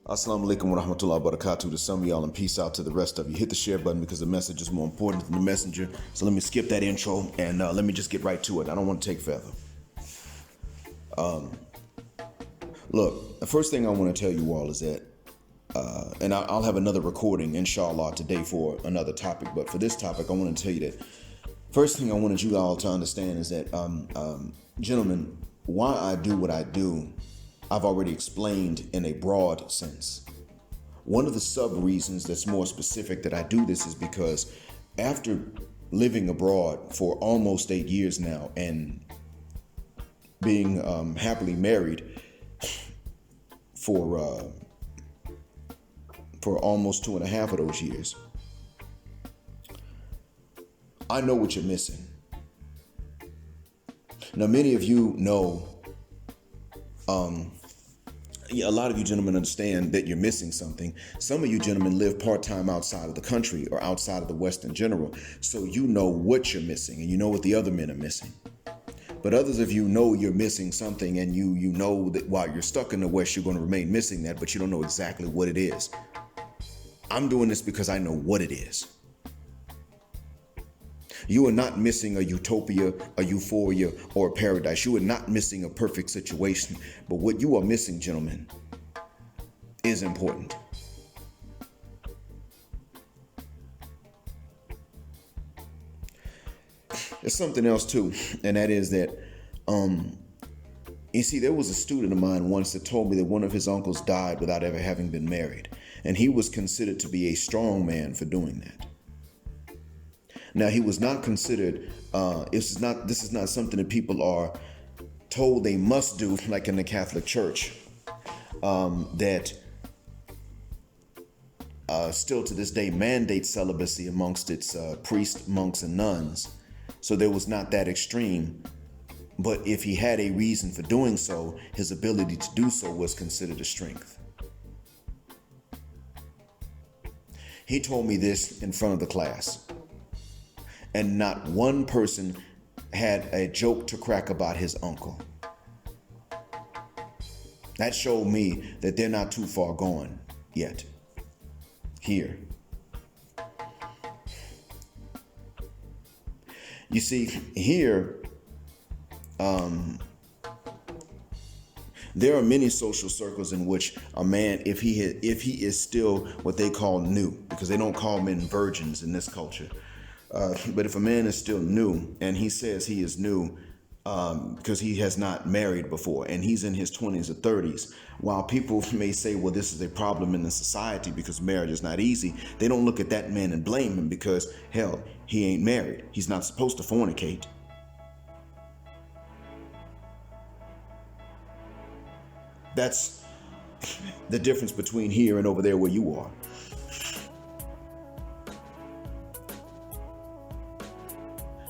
Assalamu alaikum wa rahmatullahi wa barakatuh to some of y'all, and peace out to the rest of you. Hit the share button because the message is more important than the messenger. So let me skip that intro and let me just get right to it. I don't want to take forever. Look, the first thing I want to tell you all is that, and I'll have another recording, inshallah, today for another topic. But for this topic, I want to tell you that first thing I wanted you all to understand is that, gentlemen, why I do what I do, I've already explained in a broad sense. One of the sub-reasons that's more specific that I do this is because after living abroad for almost 8 years now and being happily married for almost 2.5 of those years, I know what you're missing. Now, many of you know, a lot of you gentlemen understand that you're missing something. Some of you gentlemen live part-time outside of the country or outside of the West in general. So you know what you're missing and you know what the other men are missing. But others of you know you're missing something, and you know that while you're stuck in the West, you're going to remain missing that, but you don't know exactly what it is. I'm doing this because I know what it is. You are not missing a utopia, a euphoria, or a paradise. You are not missing a perfect situation. But what you are missing, gentlemen, is important. There's something else too, and that is that, you see, there was a student of mine once that told me that one of his uncles died without ever having been married, and he was considered to be a strong man for doing that. Now, he was not considered, this is not something that people are told they must do, like in the Catholic Church, that still to this day mandates celibacy amongst its priests, monks, and nuns. So there was not that extreme. But if he had a reason for doing so, his ability to do so was considered a strength. He told me this in front of the class. And not one person had a joke to crack about his uncle. That showed me that they're not too far gone yet. Here. You see, here, there are many social circles in which a man, if he is still what they call new, because they don't call men virgins in this culture. But if a man is still new and he says he is new because he has not married before and he's in his 20s or 30s, while people may say, well, this is a problem in the society because marriage is not easy, they don't look at that man and blame him because, hell, he ain't married. He's not supposed to fornicate. That's the difference between here and over there where you are.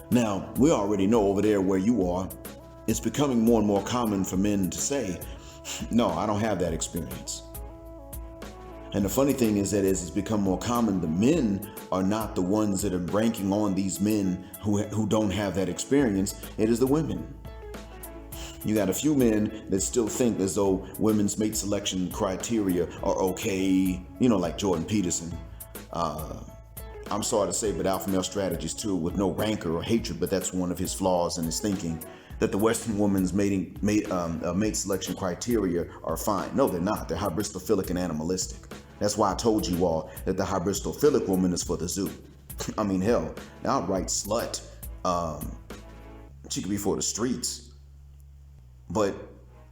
Now, we already know over there where you are, it's becoming more and more common for men to say, no, I don't have that experience. And the funny thing is that as it's become more common, the men are not the ones that are ranking on these men who don't have that experience. It is the women. You got a few men that still think as though women's mate selection criteria are okay, like Jordan Peterson. I'm sorry to say, but alpha male strategies too, with no rancor or hatred, but that's one of his flaws in his thinking, that the Western woman's mate selection criteria are fine. No, they're not. They're hybristophilic and animalistic. That's why I told you all that the hybristophilic woman is for the zoo. I mean, hell, an outright slut. She could be for the streets, but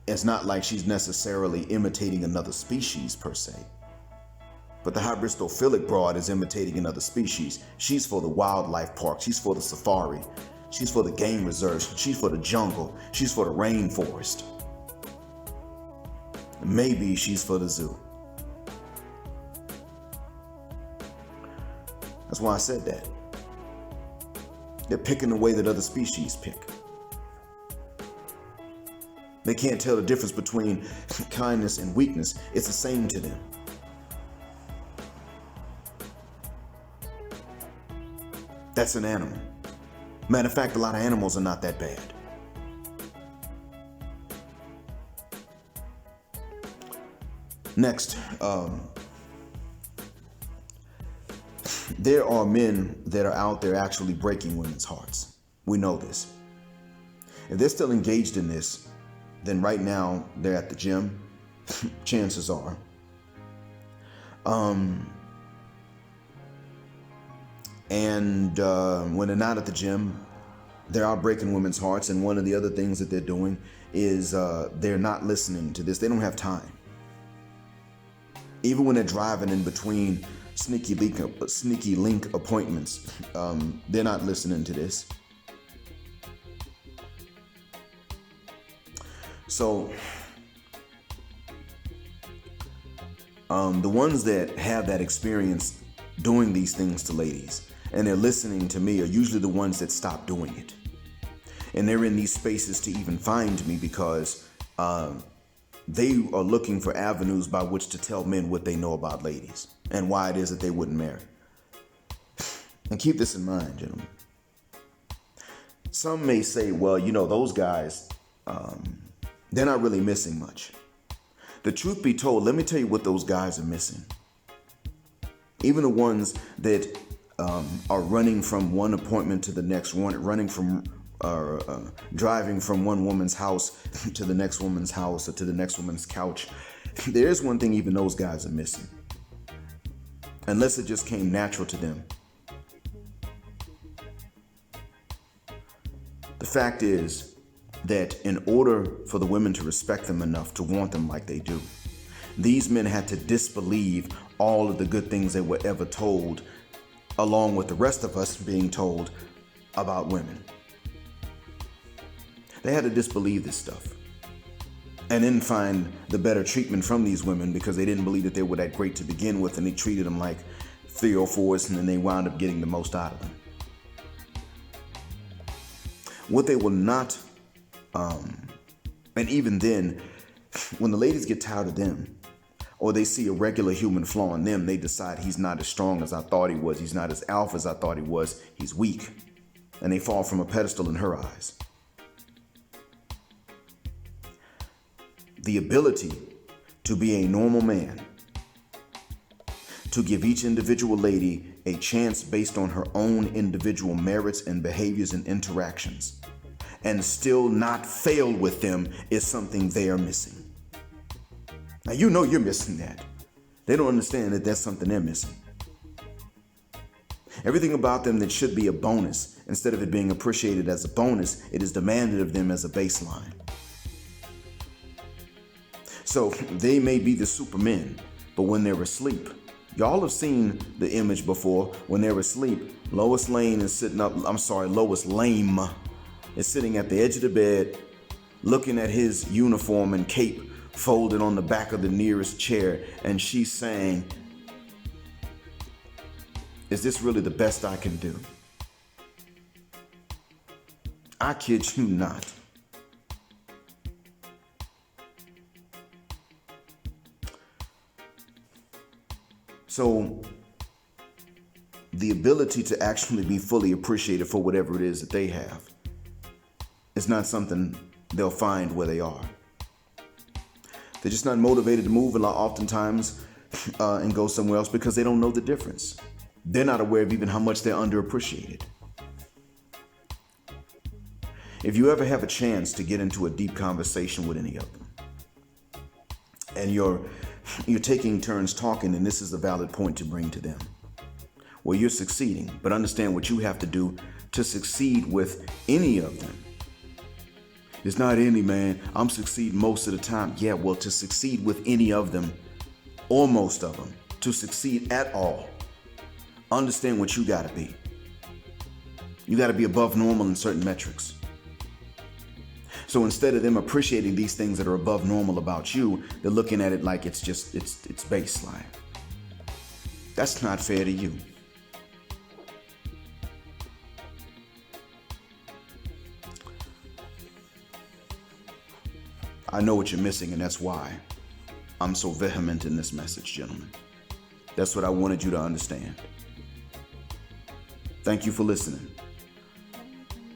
it's not like she's necessarily imitating another species per se. But the hybristophilic broad is imitating another species. She's for the wildlife park. She's for the safari. She's for the game reserves. She's for the jungle. She's for the rainforest. Maybe she's for the zoo. That's why I said that. They're picking the way that other species pick. They can't tell the difference between kindness and weakness. It's the same to them. That's an animal. Matter of fact, a lot of animals are not that bad. Next, there are men that are out there actually breaking women's hearts. We know this. If they're still engaged in this, then right now they're at the gym. Chances are. When they're not at the gym, they're out breaking women's hearts. And one of the other things that they're doing is they're not listening to this. They don't have time. Even when they're driving in between sneaky link appointments, they're not listening to this. So the ones that have that experience doing these things to ladies and they're listening to me are usually the ones that stop doing it. And they're in these spaces to even find me because they are looking for avenues by which to tell men what they know about ladies and why it is that they wouldn't marry. And keep this in mind, gentlemen. Some may say, well, you know, those guys, they're not really missing much. The truth be told, let me tell you what those guys are missing. Even the ones that are running from one appointment to the next one, driving from one woman's house to the next woman's house or to the next woman's couch. There's one thing even those guys are missing. Unless it just came natural to them. The fact is that in order for the women to respect them enough to want them like they do, these men had to disbelieve all of the good things they were ever told, along with the rest of us being told about women. They had to disbelieve this stuff and then find the better treatment from these women because they didn't believe that they were that great to begin with, and they treated them like 3 or 4s, and then they wound up getting the most out of them. What they will not, and even then, when the ladies get tired of them, or they see a regular human flaw in them, they decide he's not as strong as I thought he was, he's not as alpha as I thought he was, he's weak, and they fall from a pedestal in her eyes. The ability to be a normal man, to give each individual lady a chance based on her own individual merits and behaviors and interactions, and still not fail with them is something they are missing. Now, you know you're missing that. They don't understand that that's something they're missing. Everything about them that should be a bonus, instead of it being appreciated as a bonus, it is demanded of them as a baseline. So they may be the supermen, but when they're asleep, y'all have seen the image before. When they're asleep, Lois Lane is Lois Lame is sitting at the edge of the bed, looking at his uniform and cape folded on the back of the nearest chair, and she's saying, "Is this really the best I can do?" I kid you not. So the ability to actually be fully appreciated for whatever it is that they have is not something they'll find where they are. They're just not motivated to move a lot oftentimes and go somewhere else because they don't know the difference. They're not aware of even how much they're underappreciated. If you ever have a chance to get into a deep conversation with any of them, and you're taking turns talking, and this is a valid point to bring to them, well, you're succeeding, but understand what you have to do to succeed with any of them. It's not any, man. I'm succeeding most of the time. Yeah, well, to succeed with any of them, or most of them, to succeed at all, understand what you gotta be. You gotta be above normal in certain metrics. So instead of them appreciating these things that are above normal about you, they're looking at it like it's baseline. That's not fair to you. I know what you're missing, and that's why I'm so vehement in this message, gentlemen. That's what I wanted you to understand. Thank you for listening.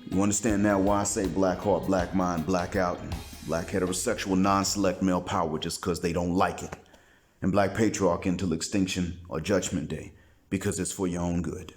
You understand now why I say black heart, black mind, black out, and black heterosexual non-select male power just because they don't like it. and Black Patriarch until extinction or Judgment Day, because it's for your own good.